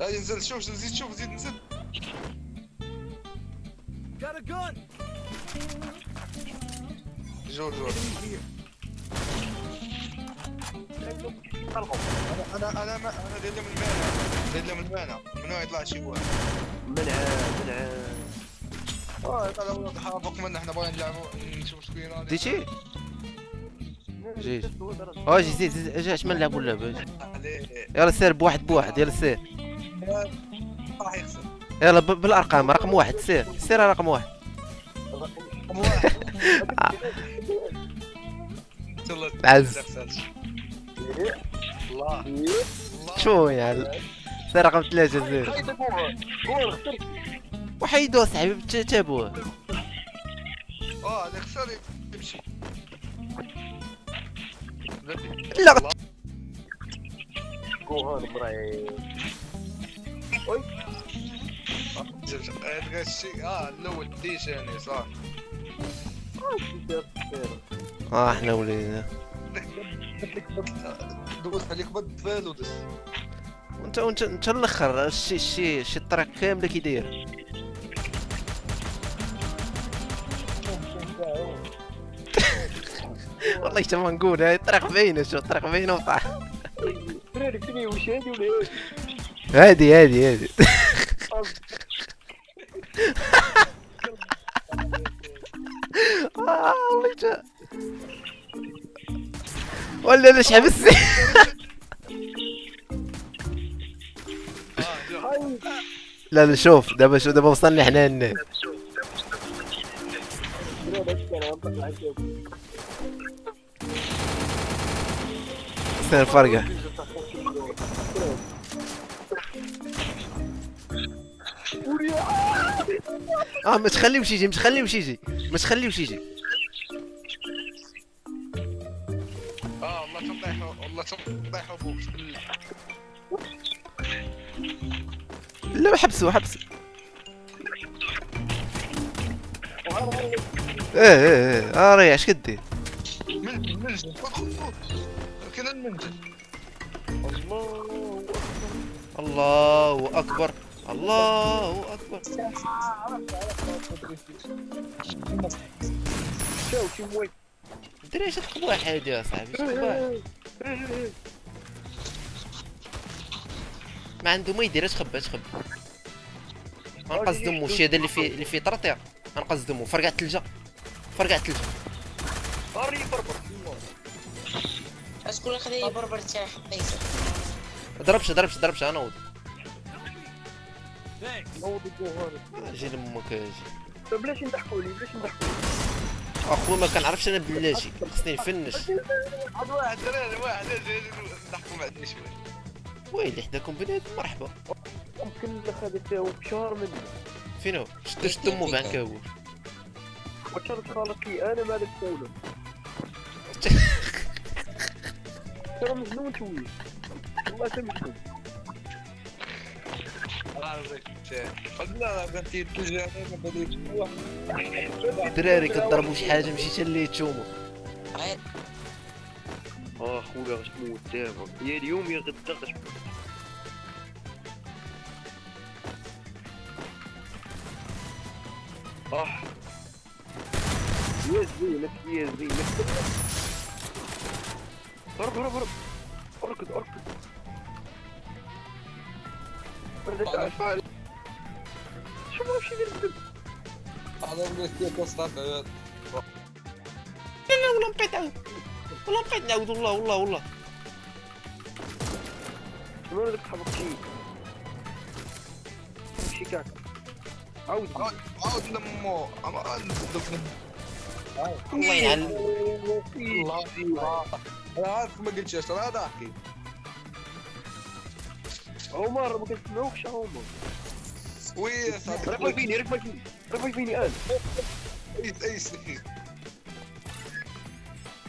هاي نزل شوف زيد شوف زيد نزل. جور جور. انا داير من المانا داير من المانا من هنا يطلع شي واحد. منعه. هذا هو تحرك منا احنا باغيين نلعبوا نشوف شكون راه. ديتي جيج جي زيد اجي اش ما نلعبوا اللعبه. يلا سير بواحد يلا سير. راح يخسر. يلا بالارقام رقم واحد سير رقم واحد. رقم واحد. عز الله شو يعني سير رقم 3 زير. وحيدو صاحبي تابوه. هذا خسر يمشي. لا كوهر مراي. وي هذا الشيء الاول ديش يعني صح. احنا ولينا دوز عليك بد فالو دس. وانت الاخر شي الطريق كامله كي داير. والله حتى ما نقول هاي الطريق باينه شو الطريق باينه وطاح. فراري فيني واش هادي ولا هادي والله جا ولا ليش حبسني. لا شوف دابا وصلنا حنا هنا. سير الفرقة. ما تخليوش يجي والله تطيحوا بوك بالله. لا حبسوا ايه ريح اش كدير. منجل كذا المنجل. الله اكبر شاو شي موي. دري اش تخبى واحد يا صاحبي ما عنده ما يدير. اش خبى غنقص دمو الشي هذا اللي فيه طرطيق. غنقص دمو فرقع الثلجه. طاري بربر. شكون خدي بربر تاع حبيته. ضربش انا نوض. نوض الكوهر. اجي لامك اجي. بلاش نضحكوا لي. اخويا ما كنعرفش انا بلاتي خصني نفنش. واحد اجي نضحكوا مع شويه. ويلي حداكم بنادم مرحبا. ممكن اخذت هو بشهر مني. فين هو شد امو بعد كاوش. وشرط خالص لي انا مالك قوله. ترى مجنون شوي والله مجنون. لا بنتي تلجا انا بديت دراري كضربوا شي حاجه ماشي حتى اللي تشومو. خويا غتموت دابا يا اليوم يا غدا غتموت. يا زينك هرب اركض شو ماشي يدير الدب. هذا ولات فيك وسط لا والله بقيت نعاود والله شنو هذاك حبك شي كاك عاود لمو الله يعلم. الله انا عارف ما قلتش ترى هذا احكي. عمر ما كنسمعوكش عمر. وي صاحبي رفع فيني انا. اي سنين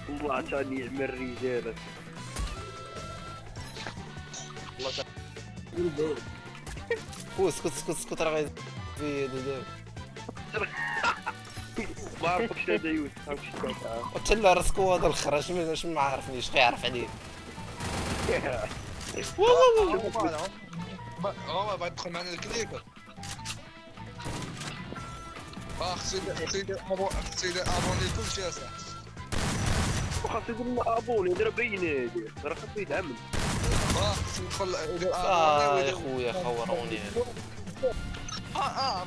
والله عشان يعمل رجالك. والله اسكت راه غير فيديو دابا. ما عرفكش هذا يوسف وتلا راسكو هذا الخر اش ما عرفنيش غيعرف عليه. والله هو بعد تدخل معنا الكليك. خصي ابوني كل شيء اصاحبي. وخاص يدير لنا ابوني دابا باين هادي راه خاصو يدعم. خصو يدخل يدير يا خويا خوروني.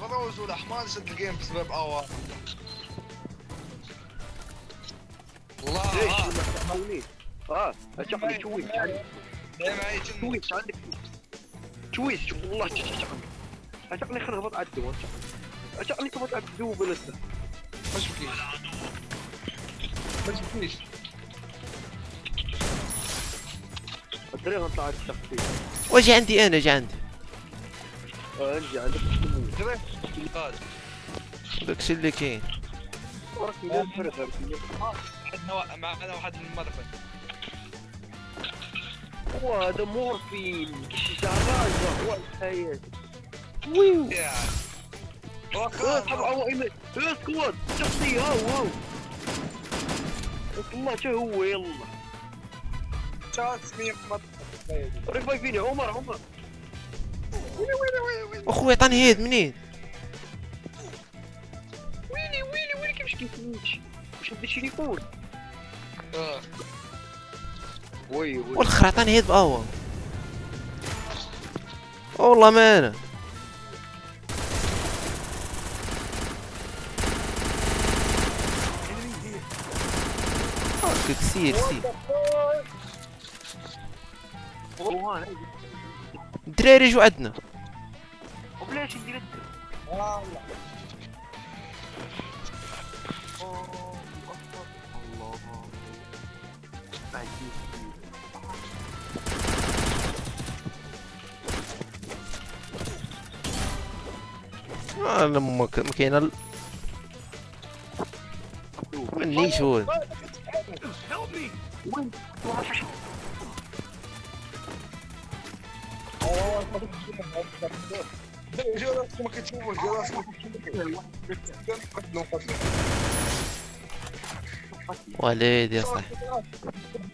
بروز ولا حمار شد الجيم بسبب اوا. والله ليش ما تحاولنيش؟ اشغل شويش شويش عندك شويش شوف والله اشغلني خلينا نهبط على الدو اشغلني تهبط على الدو بلسه ما تبكيش الدري غنطلع على الشخصية واجي عندي انا جا عندي. نجي عندك تموت داكشي اللي كاين. راك يدير فرق معنا واحد من المرفق. هذا مورفين كشي شعراجة هو الحياة ويو طبعا هو ايمن سكواد شخصية هاو والله شو هو يلا ريفايفيني عمر اخويا عطاني هيد منين؟ ويلي كيفاش كيفوتش واش ندير تليفون وي والخر عطاني هيد باوا. والله ما انا. سير الدراري جو عندنا. وبلاش ندير الدم انا ما كاين منيش هو. ما كتشوفوش وليدي يا صاحبي.